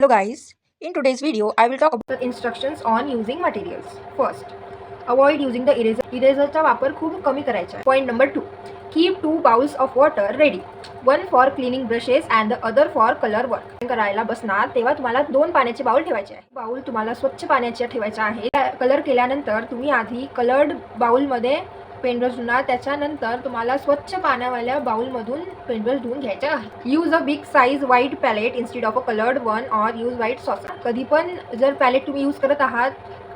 Hello guys, in today's video I will talk about the instructions on using materials. First, avoid using the eraser. Eraserचा वापर खूप कमी करायचा आहे. Point number 2, keep 2 bowls of water ready. One for cleaning brushes and the other for color work. करायला बसणार तेव्हा तुम्हाला 2 पाण्याचे बाउल ठेवायचे आहे. बाउल तुम्हाला स्वच्छ पाण्याचे ठेवायचे आहे. कलर केल्यानंतर तुम्ही आधी कलर्ड बाउलमध्ये पेनब्रश धुणार, त्याच्यानंतर तुम्हाला स्वच्छ पाण्यावाल्या बाउलमधून पेनब्रश धुवून घ्यायचा आहे. Use a big size white palette instead of a coloured one or use white saucer. कधी पण जर पॅलेट तुम्ही यूज करत आहात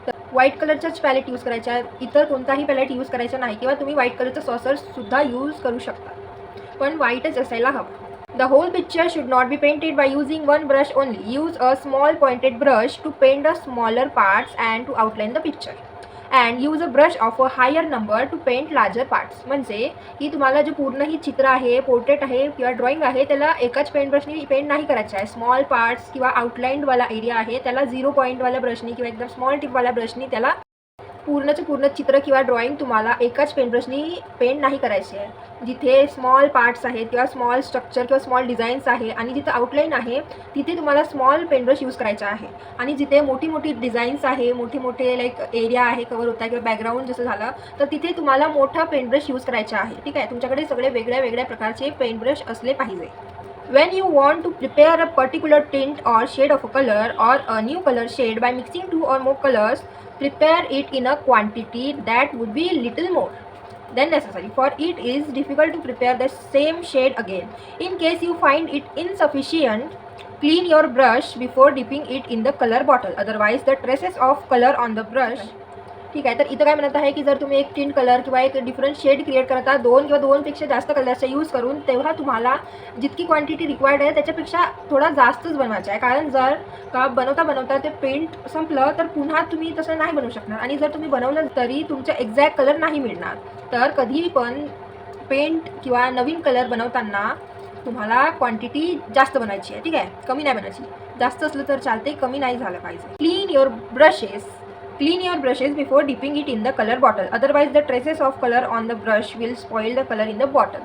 तर व्हाईट कलरचाच पॅलेट यूज करायचा, इतर कोणताही पॅलेट यूज करायचा नाही. किंवा तुम्ही व्हाईट कलरचा सॉसर सुद्धा यूज करू शकता, पण व्हाईटच असायला हवं. The whole picture should not be painted by using one brush only. Use a small pointed brush to paint the smaller parts and to outline the picture. And use a brush of a higher number to paint larger parts. म्हणजे की तुम्हाला जे पूर्ण ही चित्र आहे, portrait आहे किंवा drawing आहे त्याला एकाच पेंट ब्रशनी पेंट नाही करायचं आहे. स्मॉल पार्ट्स किंवा आउटलाइनवाला एरिया आहे त्याला 0 पॉईंटवाल्या ब्रशनी किंवा एकदम स्मॉल टिपवाल्या ब्रशनी त्याला पूर्णचे पूर्ण चित्र किंवा ड्रॉइंग तुम्हाला एकाच पेंट ब्रशनी पेंट नाही करायचे आहे. जिथे स्मॉल पार्ट्स आहेत किंवा स्मॉल स्ट्रक्चर किंवा स्मॉल डिझाईन्स आहे आणि जिथे आउटलाईन आहे तिथे तुम्हाला स्मॉल पेंट ब्रश यूज करायचा आहे. आणि जिथे मोठी मोठी डिझाईन्स आहे, मोठे मोठे लाईक एरिया आहे कवर होता किंवा बॅकग्राऊंड जसं झालं तर तिथे तुम्हाला मोठा पेंट ब्रश यूज करायचा आहे. ठीक आहे, तुमच्याकडे सगळे वेगळ्या वेगळ्या प्रकारचे पेंट ब्रश असले पाहिजे. When you want to prepare a particular tint or shade of a color or a new color shade by mixing 2 or more colors, prepare it in a quantity that would be little more than necessary, for it is difficult to prepare the same shade again. In case you find it insufficient, clean your brush before dipping it in the color bottle, otherwise the traces of color on the brush. ठीक आहे, तर इथं काय म्हणत आहे की जर तुम्ही एक टिंट कलर किंवा एक डिफरंट शेड क्रिएट करत आहात 2 किंवा 2पेक्षा जास्त कलर्सचा यूज करून, तेव्हा तुम्हाला जितकी क्वांटिटी रिक्वायर्ड आहे त्याच्यापेक्षा थोडा जास्तच बनवायचा आहे. कारण जर का बनवता ते पेंट संपलं तर पुन्हा तुम्ही तसं नाही बनवू शकणार, आणि जर तुम्ही बनवलं तरी तुमचा एक्झॅक्ट कलर नाही मिळणार. तर कधी पण पेंट किंवा नवीन कलर बनवताना तुम्हाला क्वांटिटी जास्त बनवायची आहे. ठीक आहे, कमी नाही बनायची. जास्त असलं तर चालते, कमी नाही झालं पाहिजे. Clean your brushes before dipping it in the color bottle, otherwise the traces of color on the brush will spoil the color in the bottle.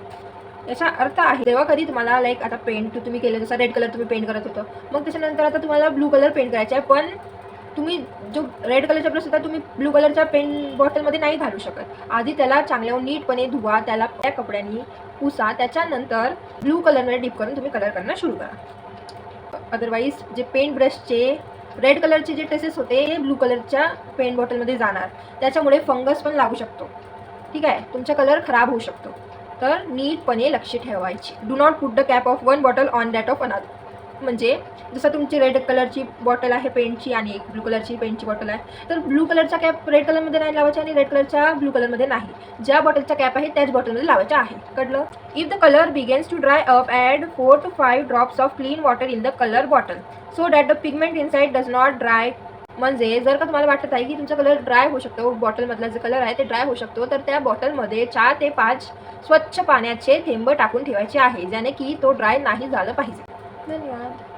याचा अर्थ आहे जेव्हा कधी तुम्हाला लाईक आता पेंट तुम्ही केलं, जसं रेड कलर तुम्ही पेंट करत होतं, मग त्याच्यानंतर आता तुम्हाला ब्लू कलर पेंट करायचा आहे, पण तुम्ही जो रेड कलरचा ब्रश होता तुम्ही ब्लू कलरच्या पेंट बॉटलमध्ये नाही घालू शकत. आधी त्याला चांगल्यावर नीटपणे धुवा, त्याला त्या कपड्यांनी पुसा, त्याच्यानंतर ब्लू कलरमध्ये डिप करून तुम्ही कलर करणं सुरू करा. अदरवाईज जे पेंट ब्रशचे रेड कलरचे जे ट्रेसेस होते हे ब्लू कलरच्या पेंट बॉटलमध्ये जाणार, त्याच्यामुळे फंगस पण लागू शकतो. ठीक आहे, तुमचा कलर खराब होऊ शकतो. तर नीटपणे लक्ष ठेवायचे. Do not put the cap of one bottle on that of another. म्हणजे जसं तुमची रेड कलरची बॉटल आहे पेंटची आणि एक ब्लू कलरची पेंटची बॉटल आहे, तर ब्लू कलरचा कॅप रेड कलरमध्ये नाही लावायचा आणि रेड कलरच्या ब्लू कलरमध्ये नाही. ज्या बॉटलचा कॅप आहे त्याच बॉटलमध्ये लावायचा आहे. कळलं? If the colour begins to dry up, add 4 to 5 drops of clean water in the colour bottle so that the pigment inside does not dry. म्हणजे जर का तुम्हाला वाटत आहे की तुमचा कलर ड्राय होऊ शकतो, बॉटलमधला जो कलर आहे ते ड्राय होऊ शकतो, तर त्या बॉटलमध्ये 4 ते 5 स्वच्छ पाण्याचे थेंब टाकून ठेवायचे आहे, ज्याने की तो ड्राय नाही झालं पाहिजे. धन्यवाद.